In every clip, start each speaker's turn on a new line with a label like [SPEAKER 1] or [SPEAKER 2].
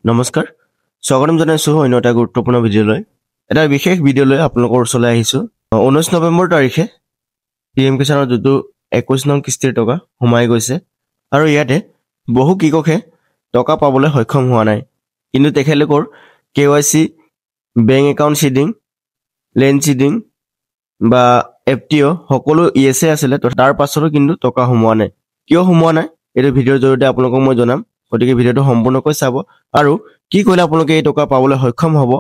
[SPEAKER 1] নমস্কাৰ স্বাগতম জনাইছো অন্য এটা গুৰুত্বপূৰ্ণ ভিডিঅ'লৈ এটা বিশেষ ভিডিঅ'লৈ আপোনালোকৰ ওচৰলৈ আহিছো 19 নৱেম্বৰ তাৰিখে পিএম কিষাণৰ যুটো 21 নং কিস্তিৰ টকা সোমাই গৈছে আৰু ইয়াতে বহু কৃষকে টকা পাবলৈ সক্ষম হোৱা নাই কিন্তু তেখেতলোকৰ KYC bank account seeding land seeding বা এফটিঅ সকলো ইএসএ আছিল তাৰ পাছতো কিন্তু টকা সোমোৱা নাই কিয় সোমোৱা নাই এই ভিডিঅ'ৰ জৰিয়তে আপোনালোকক মই জনাম গতিকে ভিডিঅ'টো সম্পূৰ্ণকৈ চাব আৰু কি কৰিলে আপোনালোকে এই টকা পাবলৈ সক্ষম হ'ব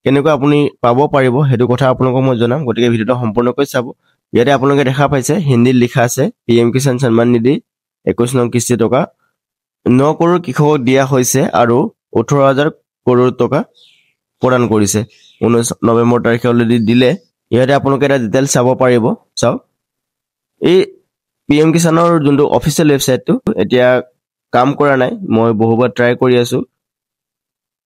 [SPEAKER 1] কেনেকৈ আপুনি পাব পাৰিব হেতু কথা আপোনালোকক মই জনাম গতিকে ভিডিঅ'টো সম্পূৰ্ণকৈ চাব ইয়াতে আপোনালোকে দেখা পাইছে হিন্দীত লিখা আছে পিএম কিষাণ সন্মান নিধি 21 নং কিস্তি টকা 9 কৰোৰ কৃষকক দিয়া হৈছে আৰু 18000 কৰোৰ টকা প্ৰদান কৰিছে 19 নৱেম্বৰ তাৰিখে অলৰেডি দিলে ইয়াতে আপোনালোকে এটা ডিটেইলছ চাব পাৰিব চাও এই পিএম কিষাণৰ যোনটো অফিচিয়েল ৱেবছাইটটো এতিয়া কাম কৰা নাই মই বহুবাৰ ট্ৰাই কৰি আছো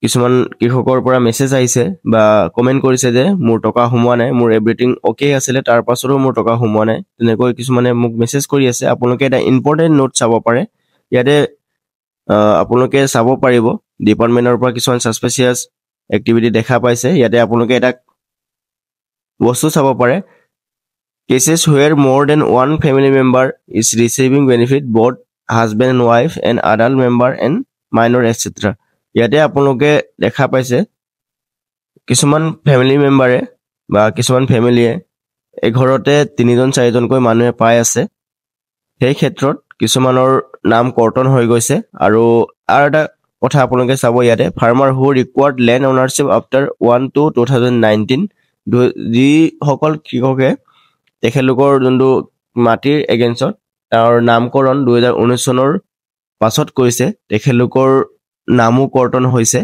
[SPEAKER 1] কিছুমান কৃষকৰ পৰা মেছেজ আহিছে বা কমেন্ট কৰিছে যে মোৰ টকা সোমোৱা নাই মোৰ এভৰিথিং ওকে আছিল তাৰ পাছতো মোৰ টকা সোমোৱা নাই তেনেকৈ কিছুমানে মোক মেছেজ কৰি আছে আপোনালোকে এটা ইম্পৰ্টেন্ট নোট চাব পাৰে ইয়াতে আপোনালোকে চাব পাৰিব ডিপাৰ্টমেন্টৰ পৰা কিছুমান সাসপেচিয়াছ এক্টিভিটি দেখা পাইছে ইয়াতে আপোনালোকে এটা বস্তু চাব পাৰে cases where more than one family member is receiving benefit both husband and wife and adult member and minor etc ইয়াতে আপোনালোকে দেখা পাইছে কিছুমান ফ্যামিলি মেম্বাৰে বা কিছুমান ফ্যামিলিয়ে এঘৰতে 3জন 4জনকৈ মানুহে পাই আছে সেই ক্ষেত্ৰত কিছুমানৰ নাম কৰ্তন হৈ গৈছে আৰু এটা কথা আপোনালোকে চাব ইয়াতে ফাৰ্মাৰ হু ৰিকোয়াৰ্ড ল্যান্ড ওনাৰশিপ আফটাৰ 1/2/2019 যি সকল কৃষকে তেখেতলোকৰ যোনটো মাটিৰ এগেইনষ্টত তাৰ নামকৰণ 2019 চনৰ পাছত কৈছে তেখেতলোকৰ নামো কৰ্তন হৈছে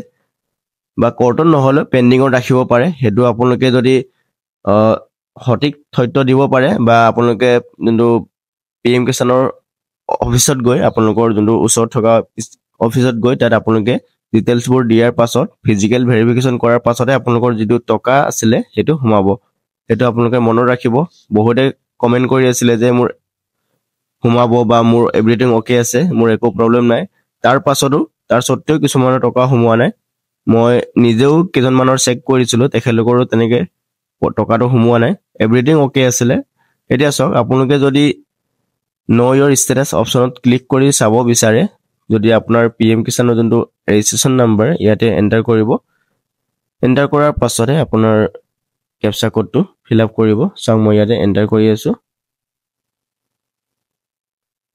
[SPEAKER 1] বা কৰ্তন নহলে পেন্ডিংত ৰাখিব পাৰে হেতু আপোনালোকে যদি সঠিক তথ্য দিব পাৰে বা আপোনালোকে যোনটো পিএম কিষাণৰ অফিচত গৈ আপোনালোকৰ যোনটো ওচৰত থকা অফিচত গৈ তাত আপোনালোকে ডিটেইলছবোৰ দিয়াৰ পাছত ফিজিক্যাল ভেৰিফিকেশন কৰাৰ পাছতে আপোনালোকৰ যিটো টকা আছিল হেতু সোমাব হেতু আপোনালোকে মনত ৰাখিব বহুতে কমেন্ট কৰি আছিল যে মোৰ সোমাব বা মোৰ এভৰিথিং ওকে আছে মোৰ একো প্ৰবলেম নাই তাৰ পাছতো তাৰ সত্ত্বেও কিছুমানৰ টকা সোমোৱা নাই মই নিজেও কেজনমানৰ চেক কৰিছিলো তেখেতলোকৰো তেনেকে টকাটো সোমোৱা নাই এভৰিথিং ওকে আছিল এতিয়া সক আপোনালোকে যদি নো ইয়ৰ ষ্টেটাস অপচনত ক্লিক কৰি চাব বিচাৰে যদি আপোনাৰ পিএম কিষাণৰ যোনটো ৰেজিষ্ট্ৰেচন নম্বৰ ইয়াতে এন্টাৰ কৰিব এন্টাৰ কৰাৰ পাছতে আপোনাৰ ক্যাপচা কোডটো ফিল আপ কৰিব চাও মই ইয়াতে এন্টাৰ কৰি আছো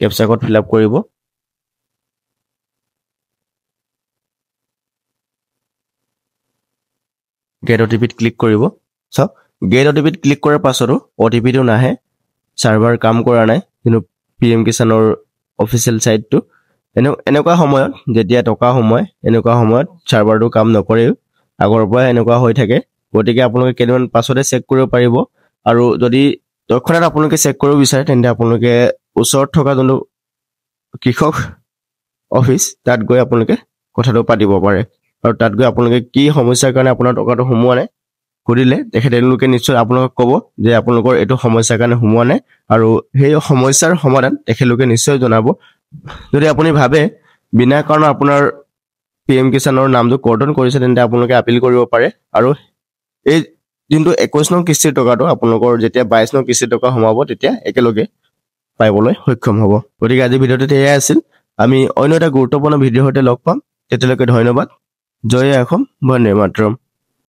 [SPEAKER 1] ক্যাপচা কোড ফিল আপ কৰিব গেট ওটিপিত ক্লিক কৰিব সো গেট ওটিপিত ক্লিক কৰাৰ পাছতো ওটিপিটো নাহে সাৰ্ভাৰ কাম কৰা নাই কিন্তু পিএম কিষাণৰ অফিচিয়েল সাইটটো এনেকুৱা সময়ত যেতিয়া টকা সোমায় এনেকুৱা সময়ত সাৰ্ভাৰটো কাম নকৰে আগৰ পৰা এনেকুৱা হৈ থাকে গতিকে আপোনালোকে কেইদিনমান পাছতে চেক কৰিব পাৰিব আৰু যদি তখনত আপোনালোকে চেক কৰিব বিচাৰে তেন্তে আপোনালোকে ওচৰত থকা যোনটো কৃষক অফিচ তাত গৈ আপোনালোকে কথাটো পাতিব পাৰে আৰু তাত গৈ আপোনালোকে কি সমস্যাৰ কাৰণে আপোনাৰ টকাটো সোমোৱা নাই কৰিলে তেখেতলোকে নিশ্চয় আপোনালোকক ক'ব যে আপোনালোকৰ এটো সমস্যাৰ কাৰণে সোমোৱা নাই আৰু সেই সমস্যাৰ সমাধান তেখেতলোকে নিশ্চয় জনাব যদি আপুনি ভাবে বিনা কাৰণ আপোনাৰ পিএম কিষাণৰ নামটো কৰ্তন কৰিছে তেন্তে আপোনালোকে আপিল কৰিব পাৰে আৰু এই যোনটো 21 নং কিস্তিৰ টকাটো আপোনালোকৰ যেতিয়া 22 নং কিস্তিৰ টকা সোমাব তেতিয়া একেলগে পাইবলৈ সক্ষম হ'ব গতিকে আজি ভিডিঅ'টোত এয়াই আছিল আমি অন্য এটা গুৰুত্বপূৰ্ণ ভিডিঅ'ৰ সৈতে লগ পাম তেতিয়ালৈকে ধন্যবাদ জয় অসম বন্দে মাতৰম